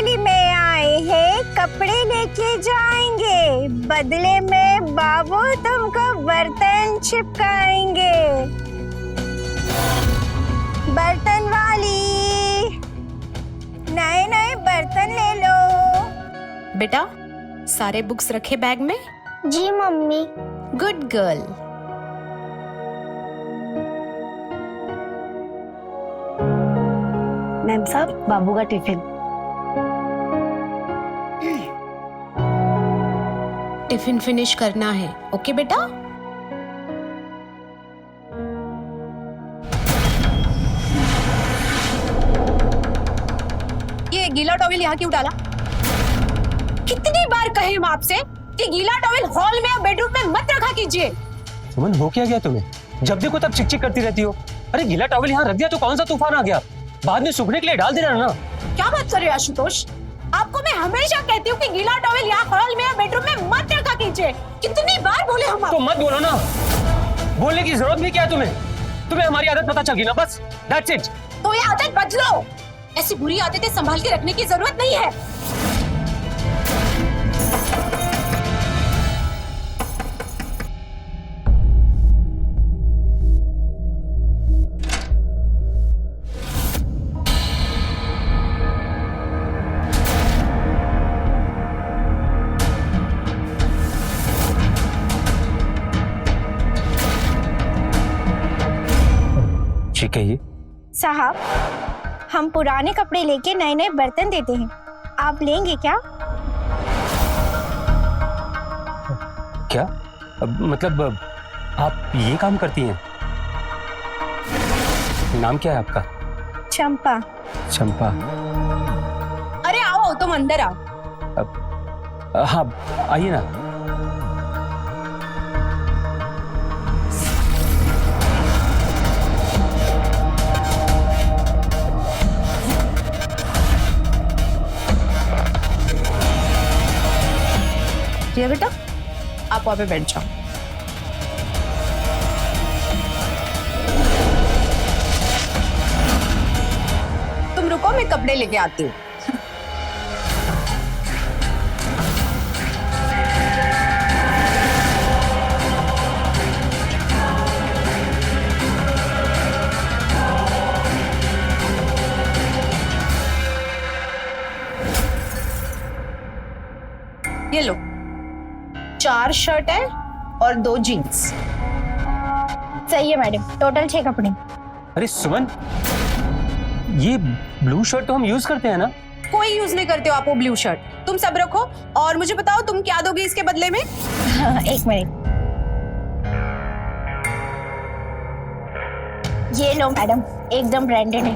गली में आए हैं, कपड़े लेके जाएंगे, बदले में बाबू तुमको बर्तन चिपकाएंगे। बर्तन वाली, नए नए बर्तन ले लो। बेटा, सारे बुक्स रखे बैग में? जी मम्मी। Good girl. मैम साहब, बाबू का टिफिन। टिफिन फिनिश करना है, ओके बेटा? ये गीला टॉवेल यहाँ क्यों डाला? कितनी बार कहे हम आपसे कि गीला टॉवेल हॉल में या बेडरूम में मत रखा कीजिए। सुमन, हो क्या गया तुम्हें? जब देखो तब चिक चिक करती रहती हो। अरे गीला टॉवेल यहाँ रख दिया तो कौन सा तूफान आ गया? बाद में सूखने के लिए डाल देना ना। क्या बात कर रहे हो आशुतोष? आपको मैं हमेशा कहती हूँ कि गीला टॉवेल यहाँ हॉल में या बेडरूम में मत रखा कीजिए। कितनी बार बोले हम तो मत बोलो ना। बोलने की जरूरत भी क्या है तुम्हें? तुम्हें हमारी आदत पता चल गई ना, बस दैट्स इट। तो ये आदत बदलो। ऐसी बुरी आदतें संभाल के रखने की जरूरत नहीं है। ठीक है। ये साहब, हम पुराने कपड़े लेके नए नए बर्तन देते हैं, आप लेंगे क्या? क्या मतलब आप ये काम करती हैं? नाम क्या है आपका? चंपा। चंपा। अरे आओ, तुम अंदर आओ। हाँ आइए ना। जी बेटा, आप वहाँ पे बैठ जाओ। तुम रुको, मैं कपड़े लेके आती हूँ। ये लो, 4 शर्ट है और 2 जीन्स। सही है मैडम, टोटल 6 कपड़े। अरे सुमन, ये ब्लू शर्ट तो हम यूज करते हैं ना? कोई यूज नहीं करते हो आप वो ब्लू शर्ट। तुम सब रखो और मुझे बताओ तुम क्या दोगे इसके बदले में? एक मिनट, ये लो मैडम, एकदम ब्रांडेड है।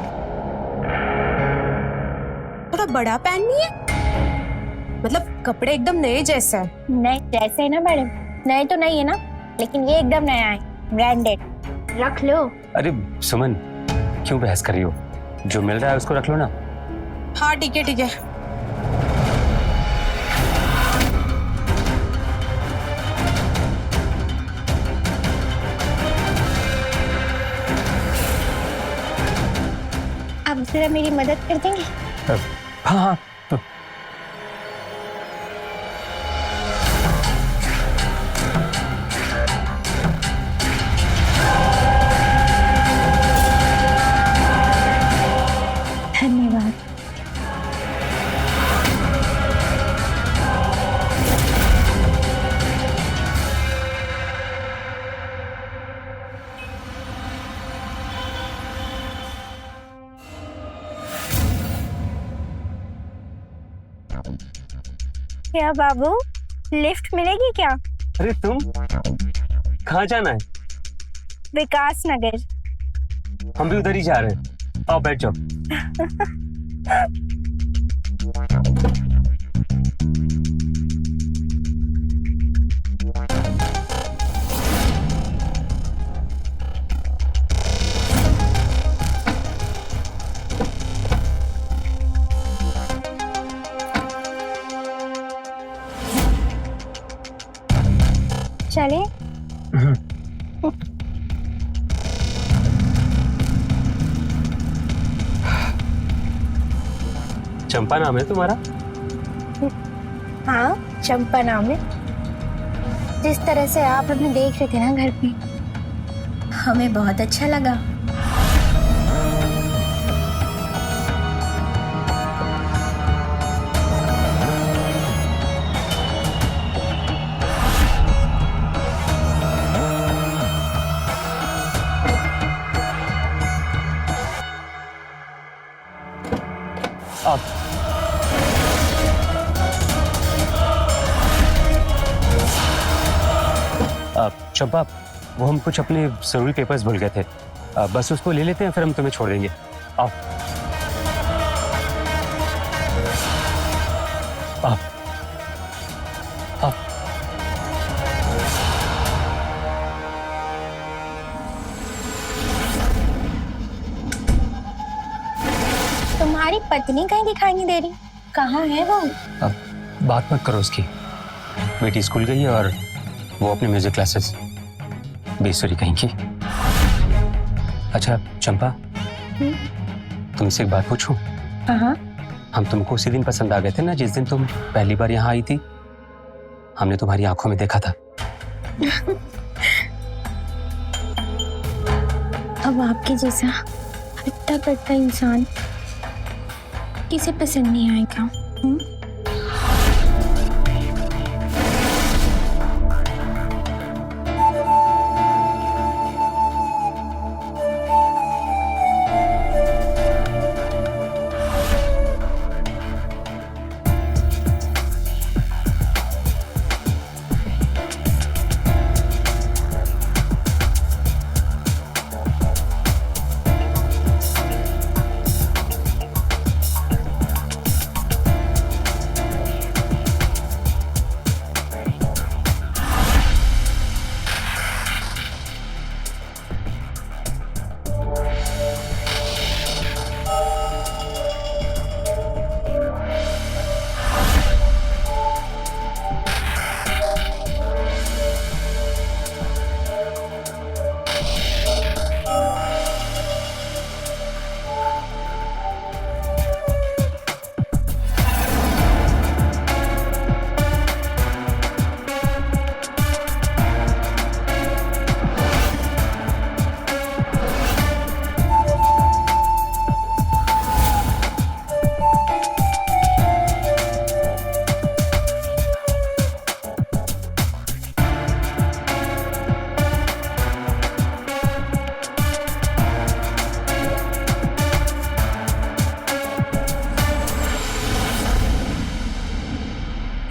थोड़ा बड़ा पैन नहीं है? मतलब कपड़े एकदम नए जैसा है। नए जैसे है ना मैडम, नए तो नहीं है ना, लेकिन ये एकदम नया है, ब्रांडेड। रख लो। अरे सुमन, क्यों बहस कर रही हो? जो मिल रहा है उसको रख लो ना। हाँ ठीक है ठीक है। आप जरा मेरी मदद कर देंगे? हाँ हाँ। धन्यवाद। क्या बाबू, लिफ्ट मिलेगी क्या? अरे तुम कहाँ जाना है? विकास नगर। हम भी उधर ही जा रहे हैं, आओ बैठ जाओ। चले? चंपा नाम है तुम्हारा? हाँ, चंपा नाम है। जिस तरह से आप हमें देख रहे थे ना घर पे, हमें बहुत अच्छा लगा। चंपा, वो हम कुछ अपने जरूरी पेपर्स भूल गए थे। बस उसको ले लेते हैं, फिर हम तुम्हें छोड़ देंगे। आओ आओ आओ। तुम्हारी पत्नी कहीं दिखाई नहीं दे रही, कहाँ है वो? बात मत करो उसकी। बेटी स्कूल गई है और वो अपने म्यूजिक क्लासेस। बेसुरी कहीं की। अच्छा चंपा, तुमसे एक बात पूछूं? हाँ। हम तुमको उसी दिन पसंद आ गए थे ना, जिस दिन तुम पहली बार यहाँ आई थी। हमने तुम्हारी आंखों में देखा था। अब आपके जैसा हट्टा कट्टा इंसान किसे पसंद नहीं आएगा?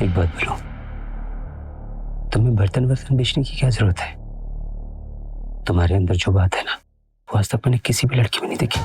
एक बात बोलो, तुम्हें बर्तन वर्तन बेचने की क्या जरूरत है? तुम्हारे अंदर जो बात है ना, वो आज तक मैंने किसी भी लड़की में नहीं देखी।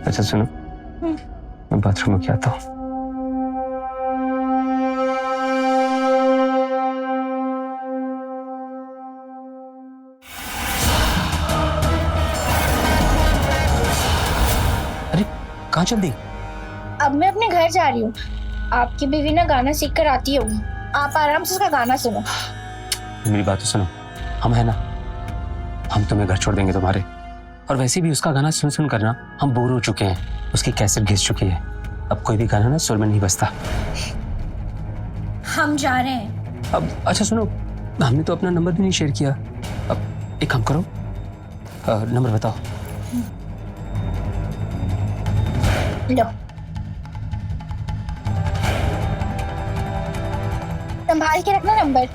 अच्छा सुनो, मैं बाथरूम में आता हूँ। अरे कहाँ चल दी? अब मैं अपने घर जा रही हूँ। आपकी बीवी ना गाना सीख कर आती होगी, आप आराम से उसका गाना सुनो। मेरी बात तो सुनो, हम है ना, हम तुम्हें घर छोड़ देंगे तुम्हारे। और वैसे भी उसका गाना सुन सुन करना हम बोर हो चुके हैं, उसकी कैसेट घिस चुकी है। अब कोई भी गाना ना सुर में नहीं बजता। हम जा रहे हैं। अब अच्छा सुनो, हमने तो अपना नंबर भी नहीं शेयर किया। अब एक काम करो, नंबर बताओ। लो, संभाल के रखना नंबर।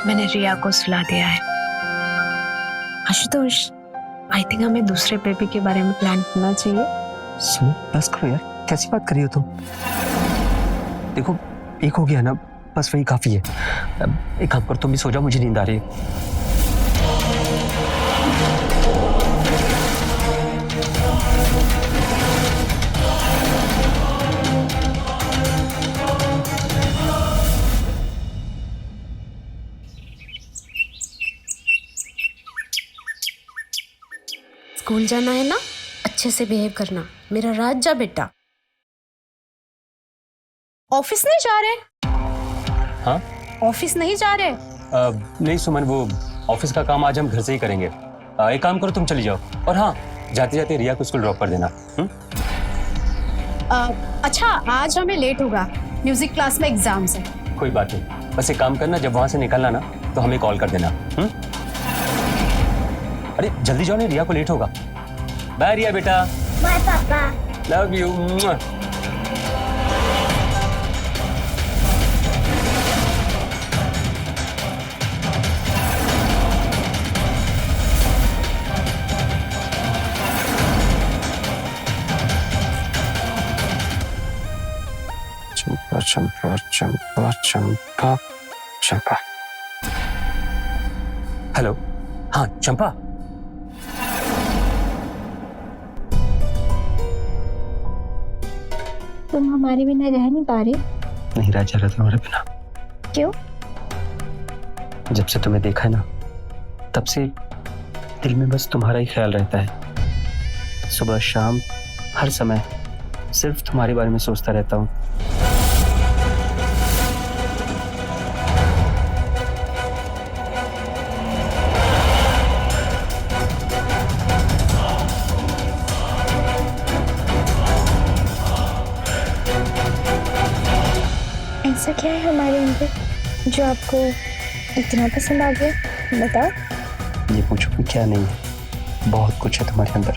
मैंने रिया को सुला दिया है। आशुतोष, आई थिंक हमें दूसरे बेबी के बारे में प्लान करना चाहिए। सुनो बस करो यार, कैसी बात कर रही हो तुम? देखो एक हो गया ना, बस वही काफी है। अब एक काम करो, तुम भी सो जाओ, मुझे नींद आ रही है। स्कूल जाना है ना, अच्छे से बिहेव करना। मेरा राजा बेटा। ऑफिस नहीं जा रहे? हाँ ऑफिस नहीं जा रहे? नहीं सुमन, वो ऑफिस का काम आज हम घर से ही करेंगे। एक काम करो, तुम चली जाओ, और हाँ जाते जाते रिया को स्कूल ड्रॉप कर देना। अच्छा, आज हमें लेट होगा, म्यूजिक क्लास में एग्जाम्स है। कोई बात नहीं, बस एक काम करना, जब वहां से निकलना ना तो हमें कॉल कर देना। अरे जल्दी जाओ, नहीं रिया को लेट होगा। बाय रिया बेटा। बाय पापा। Love you. Champa Champa Champa Champa Champa. Hello, हाँ चंपा। तुम हमारे बिना रह नहीं पा रहे? नहीं रह जा रहा तुम्हारे बिना। क्यों? जब से तुम्हें देखा है ना, तब से दिल में बस तुम्हारा ही ख्याल रहता है। सुबह शाम हर समय सिर्फ तुम्हारे बारे में सोचता रहता हूँ। ऐसा क्या है हमारे अंदर जो आपको इतना पसंद आ गया? बताओ। ये पूछो कि क्या नहीं है, बहुत कुछ है तुम्हारे अंदर,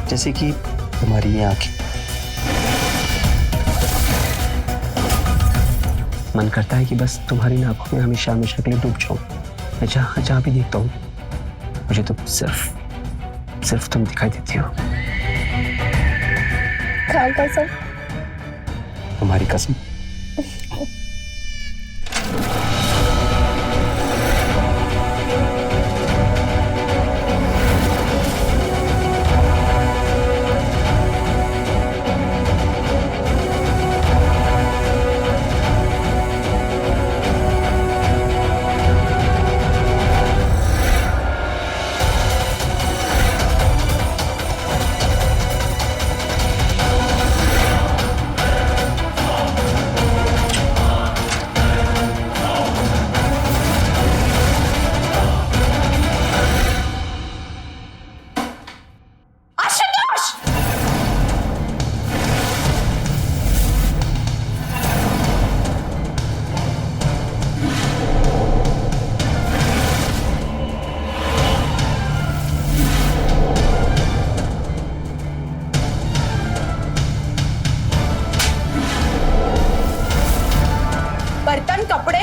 जैसे कि तुम्हारी ये आंखें। मन करता है कि बस तुम्हारी आंखों में हमेशा हमेशा के लिए डूब जाऊं। मैं जहाँ जहाँ भी देखता हूँ मुझे तो सिर्फ तुम दिखाई देती हो। खा कसम। तुम्हारी कसम।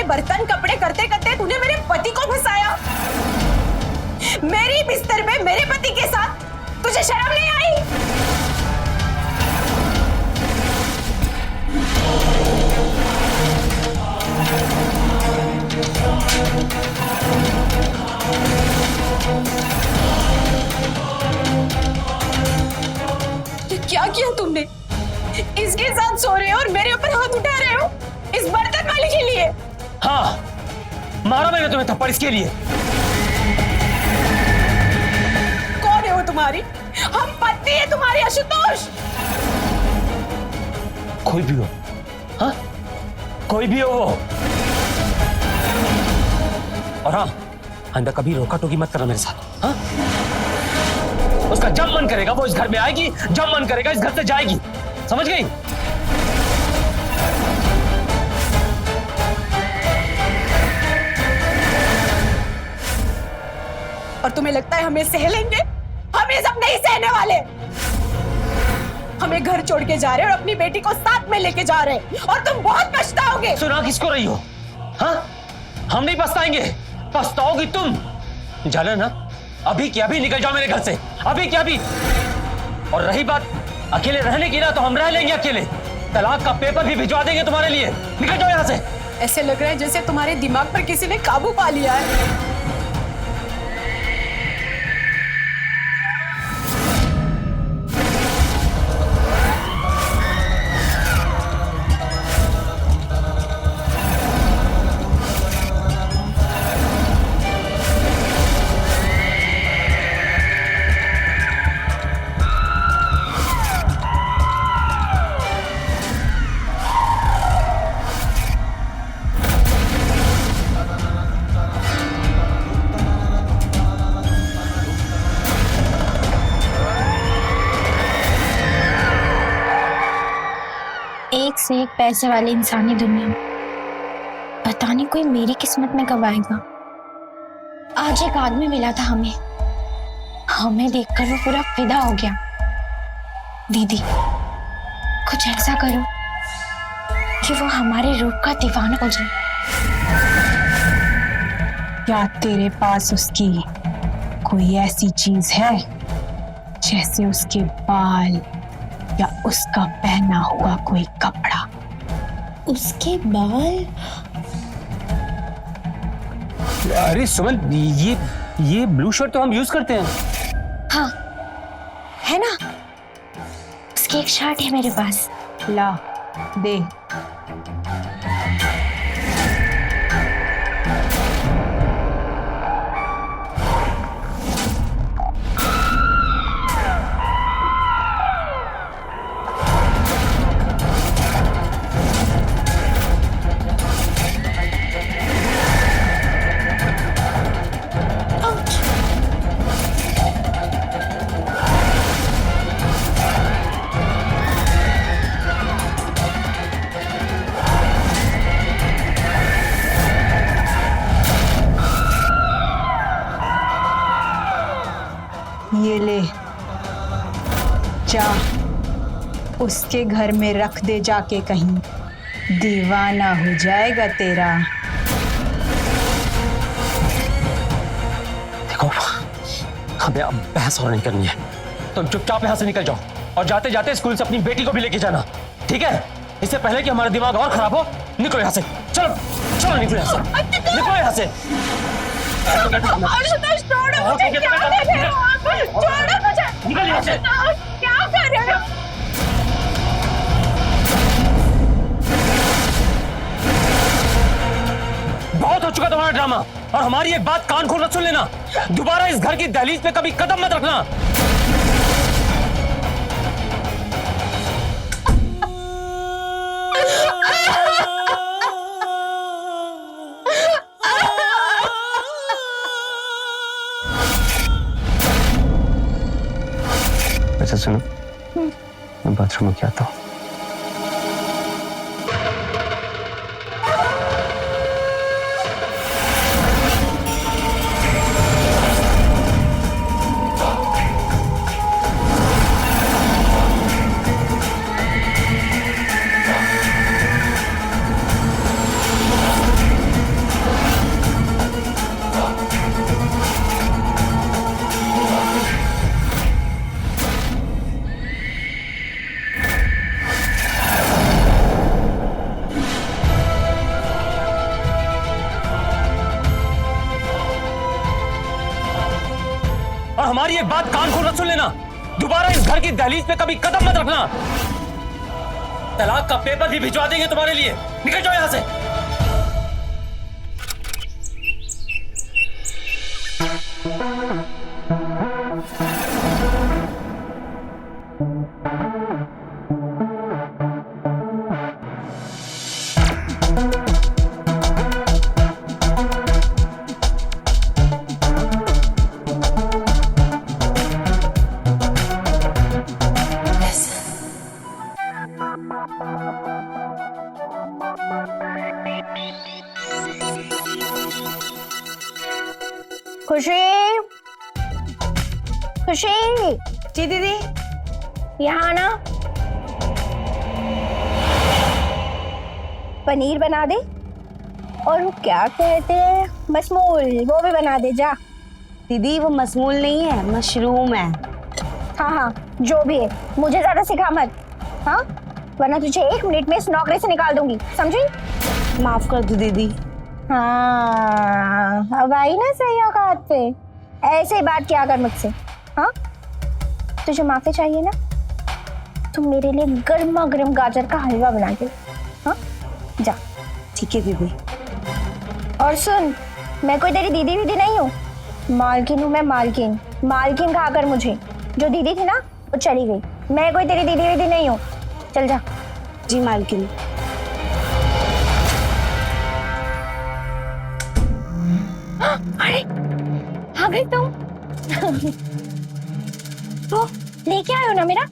बर्तन कपड़े करते करते तूने मेरे पति को फंसाया। मेरी बिस्तर पे मेरे पति के साथ, तुझे शर्म नहीं आई? ये क्या किया तुमने? इसके साथ सो रहे हो और मेरे ऊपर हाथ उठा रहे हो इस बर्तन वाली के लिए? हाँ, मारा मैंने तुम्हें थप्पड़ इसके लिए। कौन है वो तुम्हारी? हम पत्नी है तुम्हारी आशुतोष। कोई भी हो, हाँ कोई भी हो वो। और हाँ, अंदर कभी रोका टोकी मत करना मेरे साथ। हाँ, उसका जब मन करेगा वो इस घर में आएगी, जब मन करेगा इस घर से जाएगी, समझ गई? और तुम्हें लगता है हम ये सह लेंगे? हम ये सब नहीं सहने वाले। हमें घर छोड़ के जा रहे हैं और अपनी बेटी को साथ में लेके जा रहे हैं, और तुम बहुत पछताओगे। सुना किसको रही हो? हाँ, हम नहीं पछताएंगे, पछताओगी तुम। जाना ना, अभी की अभी निकल जाओ मेरे घर से, अभी की अभी। और रही बात अकेले रहने की ना, तो हम रह लेंगे अकेले। तलाक का पेपर भी भिजवा देंगे तुम्हारे लिए। निकल जाओ यहाँ से। ऐसे लग रहा है जैसे तुम्हारे दिमाग पर किसी ने काबू पा लिया है। एक से एक पैसे वाली इंसानी दुनिया में पता नहीं कोई मेरी किस्मत में कब आएगा। आज एक आदमी मिला था हमें देखकर वो पूरा फिदा हो गया। दीदी कुछ ऐसा करो कि वो हमारे रूप का दीवाना हो जाए। क्या तेरे पास उसकी कोई ऐसी चीज है जैसे उसके बाल या उसका पहना हुआ कोई कपड़ा? उसके बाल? अरे सुमन, ये ब्लू शर्ट तो हम यूज करते हैं। हाँ है ना, उसकी एक शर्ट है मेरे पास। ला दे। ये ले, जा उसके घर में रख दे जाके, कहीं दीवाना हो जाएगा तेरा। देखो, हमें अब बहस और नहीं करनी है, तो चुपचाप यहाँ से निकल जाओ और जाते जाते स्कूल से अपनी बेटी को भी लेके जाना, ठीक है? इससे पहले कि हमारा दिमाग और खराब हो। निकलो यहाँ से, चलो चलो निकलो यहाँ से, निकलो यहाँ से। निकल यहाँ से। क्या कर रहे हो? बहुत हो चुका तुम्हारा ड्रामा, और हमारी एक बात कान खोल कर सुन लेना, दोबारा इस घर की दहलीज पे कभी कदम मत रखना। अच्छा सुनो, मैं बाथरूम में क्या आता हूँ। और हमारी एक बात कान खोल कर सुन लेना, दोबारा इस घर की दहलीज पे कभी कदम मत रखना। तलाक का पेपर भी भिजवा देंगे तुम्हारे लिए। निकल जाओ यहां से। खुशी, खुशी, जी दीदी। यहाँ ना, पनीर बना दे। और वो क्या कहते हैं, मसमूल, वो भी बना दे जा। दीदी वो मसमूल नहीं है, मशरूम है। हाँ हाँ, जो भी है, मुझे ज्यादा सिखा मत, हाँ, वरना तुझे 1 मिनट में इस नौकरी से निकाल दूंगी, समझी? माफ कर दो दीदी। हाँ, अब आई ना सही औकात पे, ऐसे ही बात किया कर मुझसे। हाँ, तुझे माफी चाहिए ना, तुम मेरे लिए गर्मा गर्म गाजर का हलवा बना दे। हाँ, जा। ठीक है दीदी। और सुन, मैं कोई तेरी दीदी वीदी नहीं हूँ, मालकिन हूँ मैं, मालकिन। मालकिन कहा कर मुझे, जो दीदी थी ना वो चली गई, मैं कोई तेरी दीदी वीदी नहीं हूँ, चल जा। जी मालकिन। अरे आ गई तुम। तो लेके आए हो ना मेरा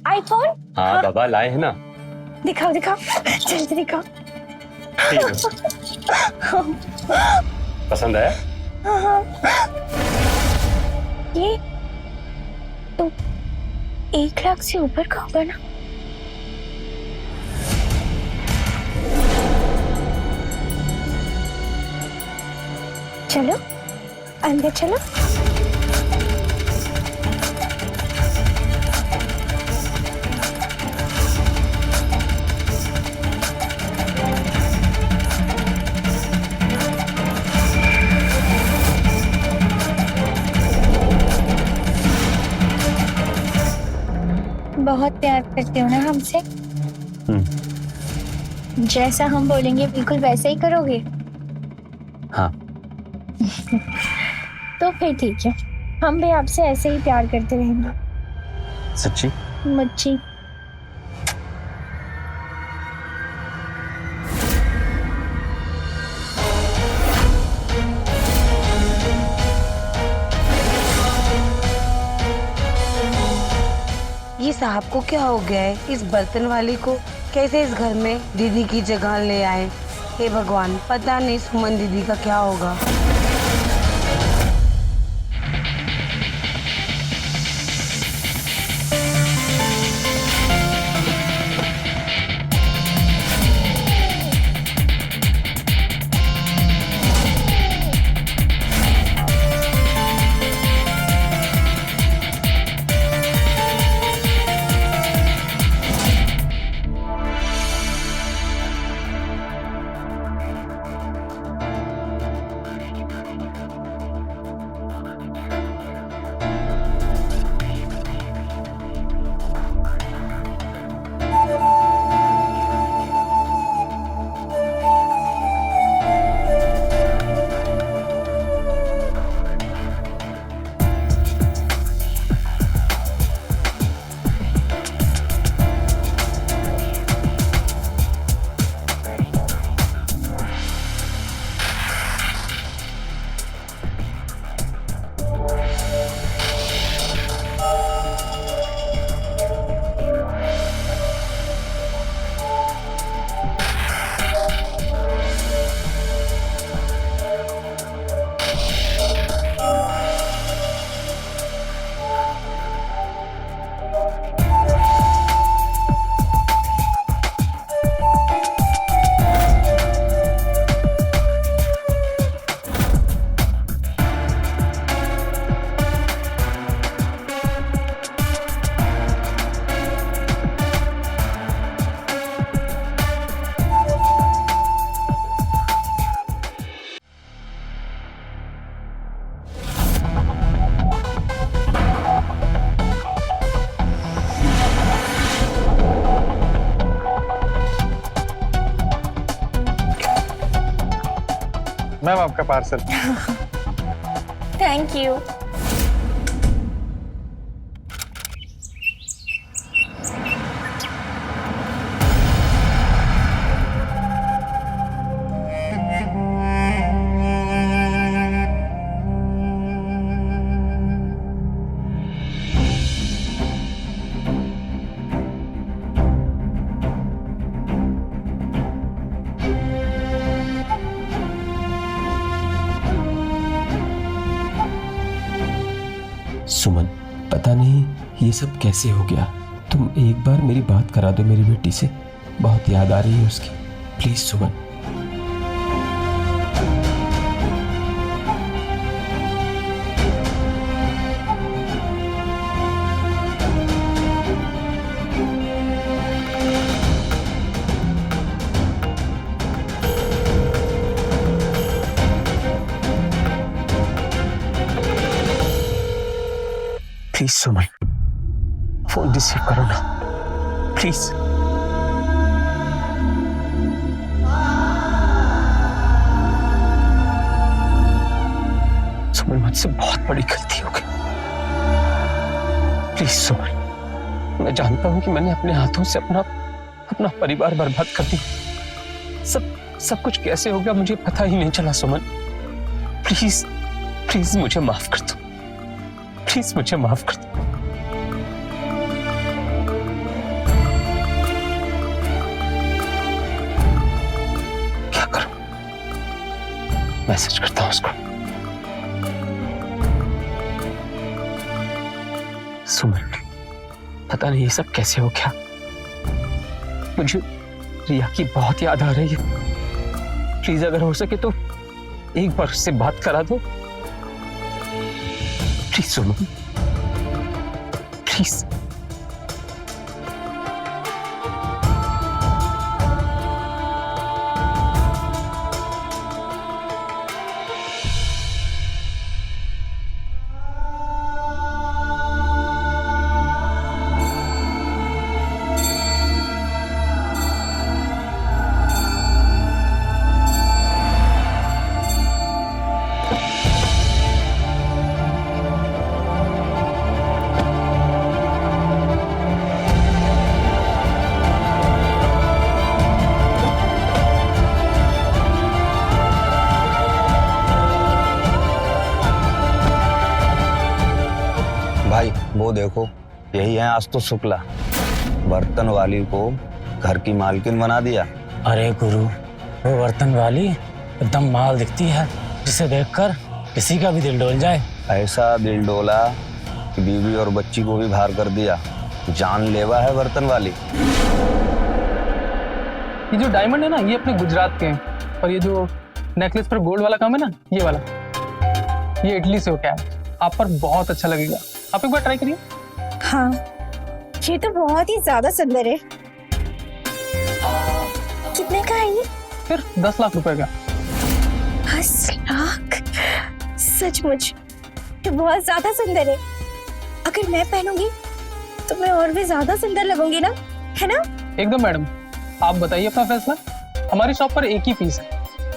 आईफोन? हाँ बाबा लाए हैं ना। दिखाओ दिखाओ, जल्दी दिखाओ। पसंद आया? ये तो 1 लाख से ऊपर का होगा ना? चलो अंदर चलो। बहुत प्यार करते हो ना हमसे? जैसा हम बोलेंगे बिल्कुल वैसा ही करोगे? हाँ। तो फिर ठीक है, हम भी आपसे ऐसे ही प्यार करते रहेंगे। सच्ची? मुच्ची। ये साहब को क्या हो गया है? इस बर्तन वाली को कैसे इस घर में दीदी की जगह ले आए? हे भगवान, पता नहीं सुमन दीदी का क्या होगा। मैम आपका पार्सल। Thank you. सुमन, पता नहीं ये सब कैसे हो गया। तुम एक बार मेरी बात करा दो मेरी बेटी से, बहुत याद आ रही है उसकी। Please Suman. Please Suman, phone receive करो ना प्लीज। सुमन, मुझसे बहुत बड़ी गलती हो गई। प्लीज सुमन, मैं जानता हूं कि मैंने अपने हाथों से अपना परिवार बर्बाद कर दिया। सब कुछ कैसे हो गया मुझे पता ही नहीं चला। सुमन प्लीज प्लीज मुझे माफ कर दो, प्लीज मुझे माफ कर दो। क्या करूं? मैसेज करता हूं उसको। सुमन, पता नहीं ये सब कैसे हो गया। मुझे रिया की बहुत याद आ रही है। प्लीज अगर हो सके तो एक बार उससे बात करा दो प्लीज सुमन, प्लीज। भाई वो देखो, यही है आज तो शुक्ला, बर्तन वाली को घर की मालकिन बना दिया। अरे गुरु, वो बर्तन वाली एकदम माल दिखती है, जिसे देखकर किसी का भी दिल डोल जाए। ऐसा दिल डोला कि बीवी और बच्ची को भी बाहर कर दिया। जानलेवा है बर्तन वाली। ये जो डायमंड है ना, ये अपने गुजरात के हैं, और ये जो नेकलेस पर गोल्ड वाला काम है ना, ये वाला, ये इटली से होके आया। आप पर बहुत अच्छा लगेगा, आप एक बार ट्राई करिए। हाँ, ये तो बहुत ही ज्यादा सुंदर है। कितने का है ये? फिर 10 लाख रुपए का। 10 लाख? सचमुच ये बहुत ज्यादा सुंदर है। अगर मैं पहनूंगी तो मैं और भी ज्यादा सुंदर लगूंगी ना, है ना? एकदम मैडम, आप बताइए अपना फैसला। हमारी शॉप पर एक ही पीस है।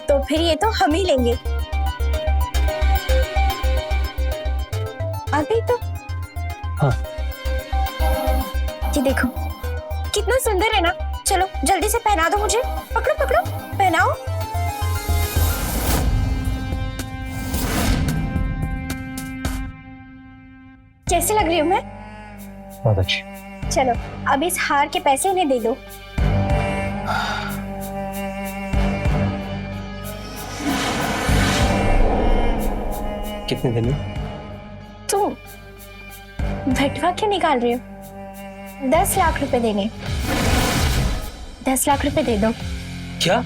तो फिर ये तो हम ही लेंगे। अभी तो हाँ। ये देखो कितना सुंदर है ना। चलो जल्दी से पहना दो मुझे। पकड़ो पकड़ो, पहनाओ। कैसी लग रही हूँ मैं? बहुत अच्छी। चलो अब इस हार के पैसे इन्हें दे दो। कितने दिन में? तुम भटवा क्यों निकाल रहे हो? 10 लाख रुपए देंगे। 10 लाख रुपए दे दो। क्या?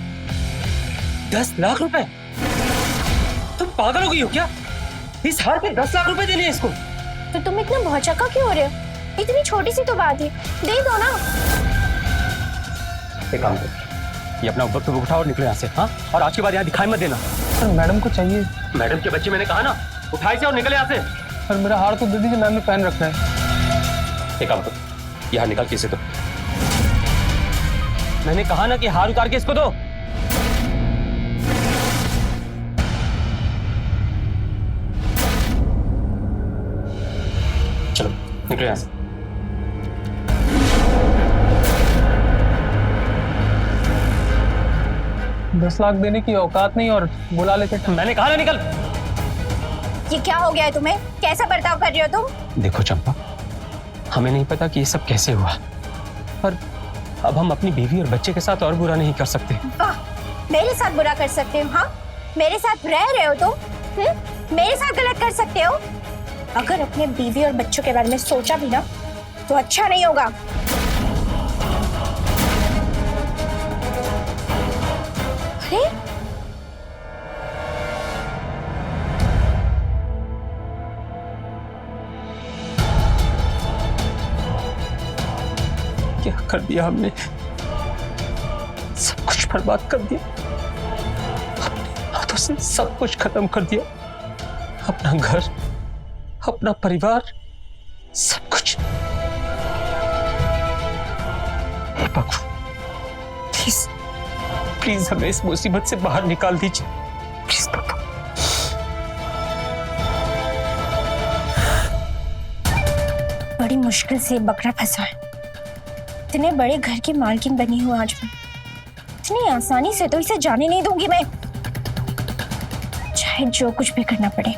10 लाख रुपए? तुम पागल हो गई हो क्या? इस हार पे 10 लाख रुपए देने हैं इसको? तो तुम इतना भौचक्का क्यों हो रहे हो? इतनी छोटी सी तो बात है, दे दो ना। एक काम करो, ये अपना वक्त उठाओ और निकलो यहाँ से। हाँ, और आज के बाद यहाँ दिखाई मत देना। सर मैडम को चाहिए। मैडम के बच्चे, मैंने कहा ना, उठाए से और निकले यहाँ से। सर मेरा हार तो दे दीजिए, मैम ने पहन रखा है। एक काम करो, ये हार निकाल के इसे दो। मैंने कहा ना कि हार उतार के इसको दो। चलो निकलो यहाँ से। दस लाख देने की औकात नहीं और बुला लेते। मैंने कहा ना निकल। ये क्या हो गया है तुम्हें? कैसा बर्ताव कर रहे हो तुम? देखो चंपा, हमें नहीं पता कि ये सब कैसे हुआ, पर अब हम अपनी बीवी और बच्चे के साथ और बुरा नहीं कर सकते। वाह, मेरे साथ बुरा कर सकते हो? हाँ, मेरे साथ रह रहे हो तुम? मेरे साथ गलत कर सकते हो? अगर अपने बीवी और बच्चों के बारे में सोचा भी ना तो अच्छा नहीं होगा। अरे क्या कर दिया हमने? सब कुछ बर्बाद कर दिया, अपने हाथों से सब कुछ खत्म कर दिया। अपना घर, अपना परिवार, सब कुछ। हे भगवान, प्लीज प्लीज हमें इस मुसीबत से बाहर निकाल दीजिए, प्लीज पापा। बड़ी मुश्किल से बकरा फंसा है। इतने बड़े घर की मालकिन बनी हूँ आज मैं, इतनी आसानी से तो इसे जाने नहीं दूंगी मैं। चाहे जो कुछ भी करना पड़े,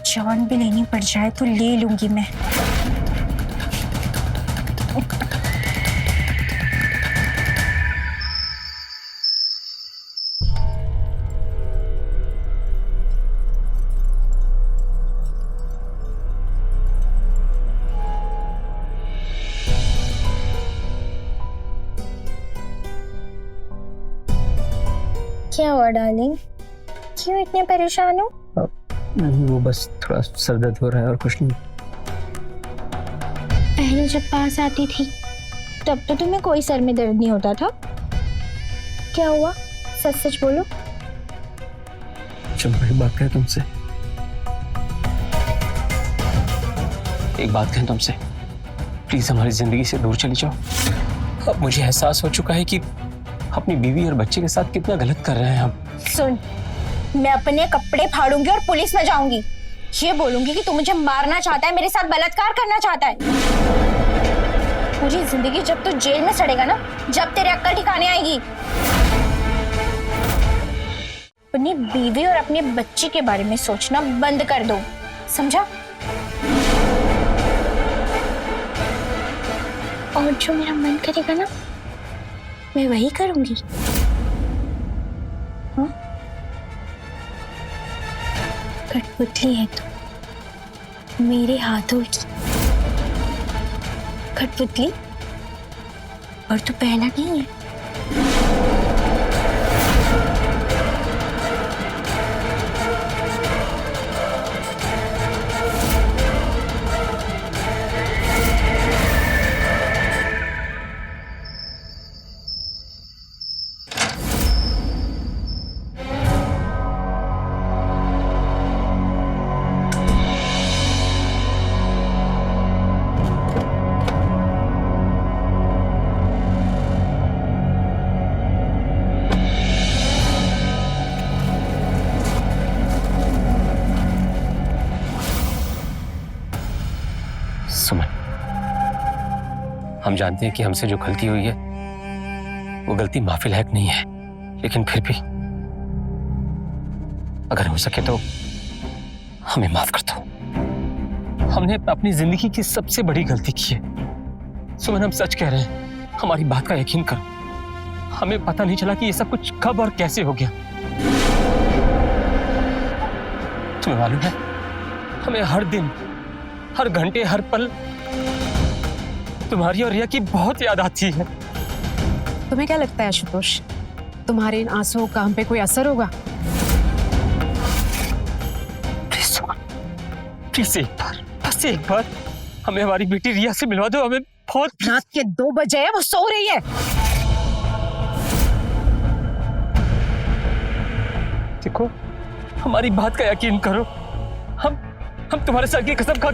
जान भी लेनी पड़ जाए तो ले लूंगी मैं। क्या हुआ डार्लिंग, क्यों इतने परेशान हो? वो बस थोड़ा सर दर्द हो रहा है और कुछ नहीं। पहले जब पास आती थी तब तो तुम्हें कोई सर में दर्द नहीं होता था। क्या हुआ, सच सच बोलो। चंपा एक बात कहें तुमसे, एक बात कहें तुमसे, प्लीज हमारी जिंदगी से दूर चली जाओ। अब मुझे एहसास हो चुका है कि अपनी बीवी और बच्चे के साथ कितना गलत कर रहे हैं हम। सुन, मैं अपने कपड़े फाड़ूंगी और पुलिस में जाऊंगी। ये बोलूंगी कि तू मुझे मारना चाहता है, मेरे साथ बलात्कार करना चाहता है। पूरी जिंदगी जब तू जेल में सड़ेगा ना, जब तेरे अक्ल ठिकाने आएगी। अपनी बीवी और अपने बच्चे के बारे में सोचना बंद कर दो, समझा? और जो मेरा मन करेगा ना, मैं वही करूंगी। हाँ? कठपुतली है तू, मेरे हाथों की कठपुतली, और तू पहला नहीं है। सुमन, हम जानते हैं कि हमसे जो गलती हुई है वो गलती माफी लायक नहीं है, लेकिन फिर भी अगर हो सके तो हमें माफ कर दो। हमने अपनी जिंदगी की सबसे बड़ी गलती की है। सुमन, हम सच कह रहे हैं, हमारी बात का यकीन करो। हमें पता नहीं चला कि ये सब कुछ कब और कैसे हो गया। तुम्हें मालूम है, हमें हर दिन, हर घंटे, हर पल तुम्हारी और रिया की बहुत याद आती है। तुम्हें क्या लगता है आशुतोष, तुम्हारे इन आंसुओं का हम पे कोई असर होगा? प्लीज एक बार, बस एक बार हमें हमारी बेटी रिया से मिलवा दो। हमें बहुत रात के 2 बजे है, वो सो रही है। देखो, हमारी बात का यकीन करो। हम तुम्हारे सर की कसम खा,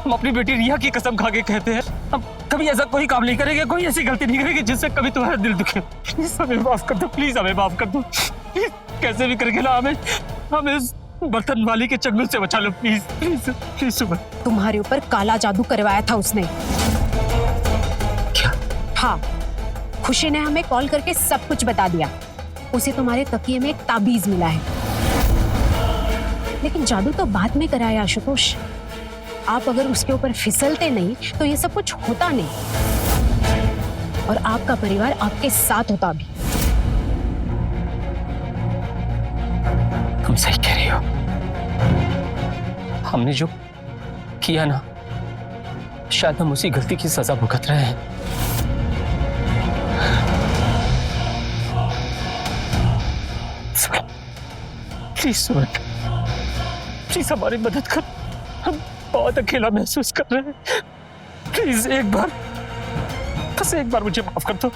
हम अपनी बेटी रिया की कसम खा के कहते हैं, हम कभी ऐसा कोई काम नहीं करेंगे, कोई ऐसी गलती नहीं करेंगे जिससे कभी तुम्हारा दिल दुखे। प्लीज हमें माफ कर दो, प्लीज हमें माफ कर दो। प्लीज कैसे भी करके ना हमें इस बर्तन वाली के चंगुल से बचा लो, प्लीज प्लीज प्लीज। सुबह तुम्हारे ऊपर काला जादू करवाया था उसने। क्या? हाँ, खुशी ने हमें कॉल करके सब कुछ बता दिया। उसे तुम्हारे तकिए में एक ताबीज मिला है, लेकिन जादू तो बाद में कराया आशुतोष। आप अगर उसके ऊपर फिसलते नहीं तो ये सब कुछ होता नहीं, और आपका परिवार आपके साथ होता भी। तुम सही कह रही हो। हमने जो किया ना, शायद हम उसी गलती की सजा भुगत रहे हैं। प्लीज सुमन, प्लीज हमारी मदद कर। हम बहुत अकेला महसूस कर रहे हैं। प्लीज एक बार, बस एक बार मुझे माफ कर दो।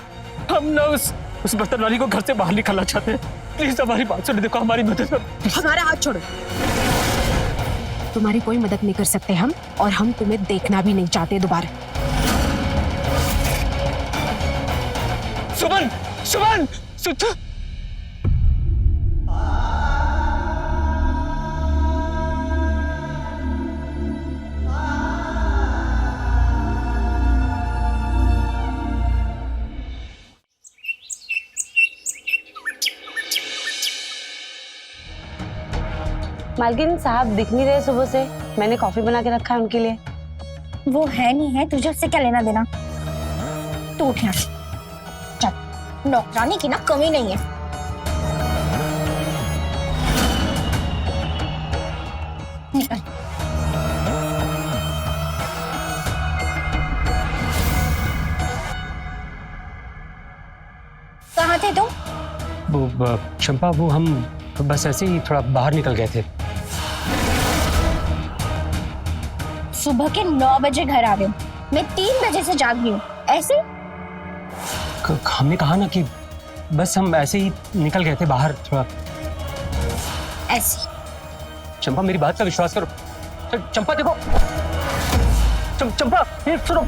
हम ना उस बर्तन वाली को घर से बाहर निकालना चाहते हैं। प्लीज हमारी बात सुनो, देखो हमारी मदद कर। हमारा हाथ छोड़ो। तुम्हारी कोई मदद नहीं कर सकते हम, और हम तुम्हें देखना भी नहीं चाहते दोबारा। सुमन, सुमन, मालकिन साहब दिख नहीं रहे सुबह से। मैंने कॉफी बना के रखा है उनके लिए। वो है नहीं है, तुझे उससे क्या लेना देना। तू उठ यहाँ से, चल। नौकरानी की ना कमी नहीं है। निकल। कहाँ थे तुम? वो चंपा, वो हम बस ऐसे ही थोड़ा बाहर निकल गए थे। सुबह के 9 बजे घर आ रहे हो, मैं 3 बजे से जाग रही हूँ। ऐसे हमने कहा ना कि बस हम ऐसे ही निकल गए थे बाहर थोड़ा। ऐसे चंपा मेरी बात का विश्वास करो। चंपा देखो, चंपा ये सुनो,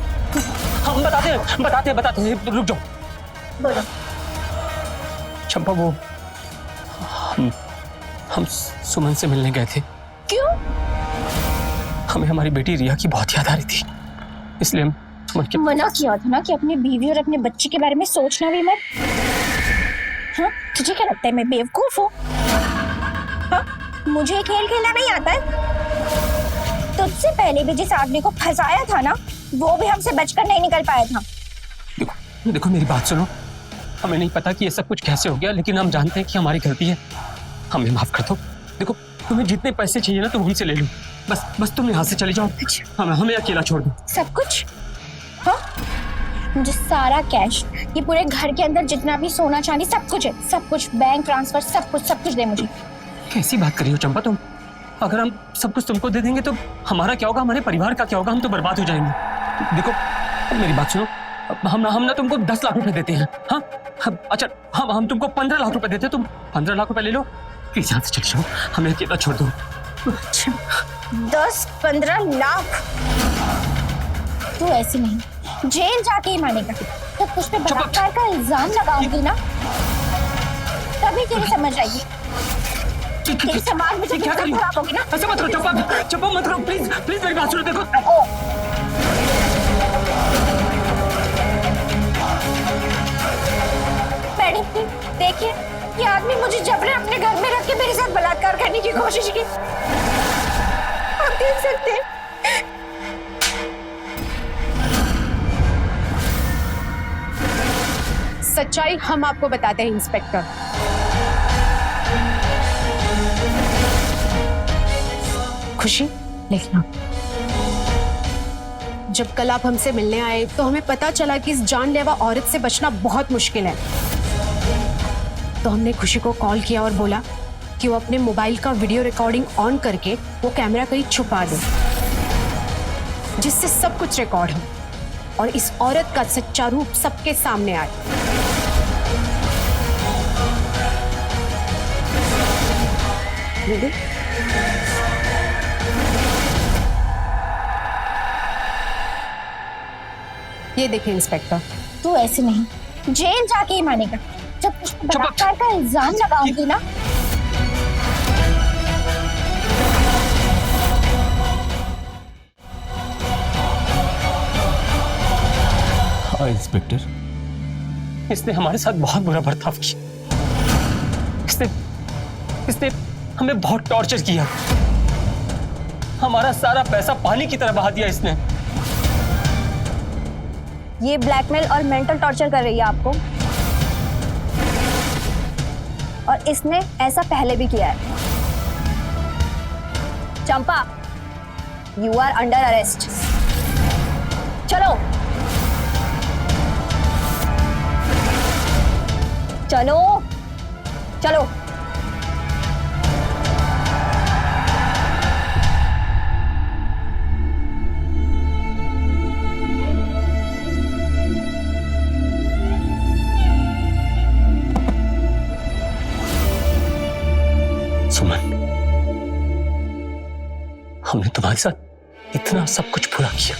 हम बताते हैं, रुक जाओ। बोलो। चंपा वो हम सुमन से मिलने गए थे। क्यों? हमें हमारी बेटी रिया की बहुत याद आ रही थी, इसलिए हम सुमन के। मना किया था ना कि अपनी बीवी और अपने बच्चे के बारे में सोचना भी मत। हाँ, तुझे क्या लगता है मैं बेवकूफ हूँ? हाँ, मुझे खेल खेलना नहीं आता है। तुझसे पहले भी जिस आदमी को फंसाया था ना, वो भी हमसे बचकर नहीं निकल पाया था। देखो मेरी बात सुनो, हमें नहीं पता कि ये सब कुछ कैसे हो गया, लेकिन हम जानते हैं कि हमारी गलती है। हमें माफ कर दो। देखो तुम्हें जितने पैसे चाहिए ना तुम हमसे ले लो, बस तुम यहाँ से चले जाओ। हमें अकेला छोड़ दो। सब कुछ? हाँ, मुझे सारा कैश, ये पूरे घर के अंदर जितना भी सोना चांदी सब कुछ है, सब कुछ, बैंक ट्रांसफर, सब कुछ दे मुझे। कैसी बात कर रही हो चंपा तुम? अगर हम सब कुछ तुमको दे देंगे तो हमारा क्या होगा, हमारे परिवार का क्या होगा? हम तो बर्बाद हो जाएंगे। देखो मेरी बात सुनो, हम ना तुमको 10 लाख रुपए देते हैं। हाँ, अच्छा हम तुमको 15 लाख रुपए देते हैं, तुम 15 लाख रुपए ले लो, प्लीज यहाँ से चले जाओ, हमें अकेला छोड़ दो। 10-15 लाख? तू ऐसे नहीं, जेल जाके ही मानेगा। तो तुझ पे बलात्कार का इल्जाम लगाऊंगी ना, तभी तेरी समझ आएगी। तेरी समाज में जो क्या करी? खराब होगी ना। ऐसा मत करो चंपा मत करो, प्लीज मेरी बात सुनो। देखो मैडम देखिए, ये आदमी मुझे जबरन अपने घर में रख के मेरे साथ बलात्कार करने की कोशिश की। आप देख सकते हैं। सच्चाई हम आपको बताते हैं इंस्पेक्टर। खुशी, लिखना। जब कल आप हमसे मिलने आए तो हमें पता चला कि इस जानलेवा औरत से बचना बहुत मुश्किल है। तो हमने खुशी को कॉल किया और बोला कि वो अपने मोबाइल का वीडियो रिकॉर्डिंग ऑन करके वो कैमरा कहीं छुपा दे, जिससे सब कुछ रिकॉर्ड हो और इस औरत का सच्चा रूप सबके सामने आए। दीदी, ये देखिए इंस्पेक्टर। तू ऐसे नहीं, जेल जाके ही मानेगा। जब तुझ पे बलात्कार का इल्जाम लगाऊंगी ना। हाँ इंस्पेक्टर, इसने हमारे साथ बहुत बुरा बर्ताव किया। इसने हमें बहुत टॉर्चर किया। हमारा सारा पैसा पानी की तरह बहा दिया इसने। ये ब्लैकमेल और मेंटल टॉर्चर कर रही है आपको, और इसने ऐसा पहले भी किया है। चंपा, यू आर अंडर अरेस्ट। चलो चलो चलो। सुमन, हमने तुम्हारे साथ इतना सब कुछ बुरा किया,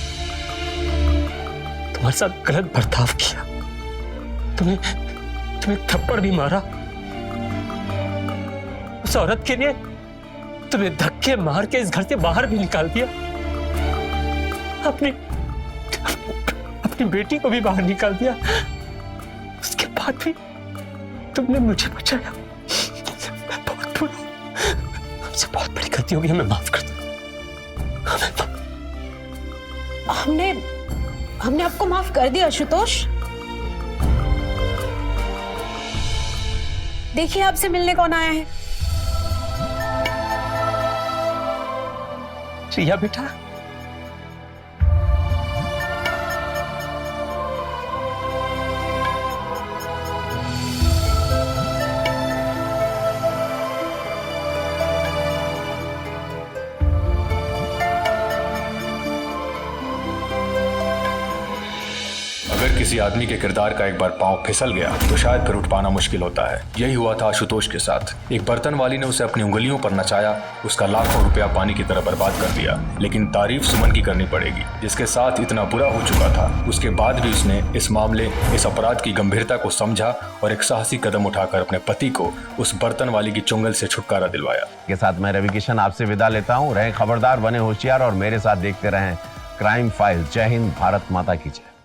तुम्हारे साथ गलत बर्ताव किया, तुम्हें थप्पड़ भी मारा, उस औरत के लिए तुम्हें धक्के मार के इस घर से बाहर भी निकाल दिया, अपनी बेटी को भी बाहर निकाल दिया। उसके बाद भी तुमने मुझे बचाया। मैं बहुत बुरा हूं, मुझसे बहुत बड़ी गलती होगी, हमें माफ कर दो। हमने आपको माफ कर दिया आशुतोष। देखिए आपसे मिलने कौन आया है। रिया बेटा, अगर किसी आदमी के किरदार का एक बार पांव फिसल गया तो शायद फिर उठ पाना मुश्किल होता है। यही हुआ था आशुतोष के साथ। एक बर्तन वाली ने उसे अपनी उंगलियों पर नचाया, उसका लाखों रुपया पानी की तरह बर्बाद कर दिया। लेकिन तारीफ सुमन की करनी पड़ेगी, जिसके साथ इतना बुरा हो चुका था। उसके बाद भी उसने इस मामले, इस अपराध की गंभीरता को समझा और एक साहसी कदम उठाकर अपने पति को उस बर्तन वाली की चुंगल से छुटकारा दिलवाया। के साथ मैं रवि किशन आपसे विदा लेता हूँ। रहें खबरदार, बने होशियार और मेरे साथ देखते रहें क्राइम फाइल। जय हिंद, भारत माता की जय।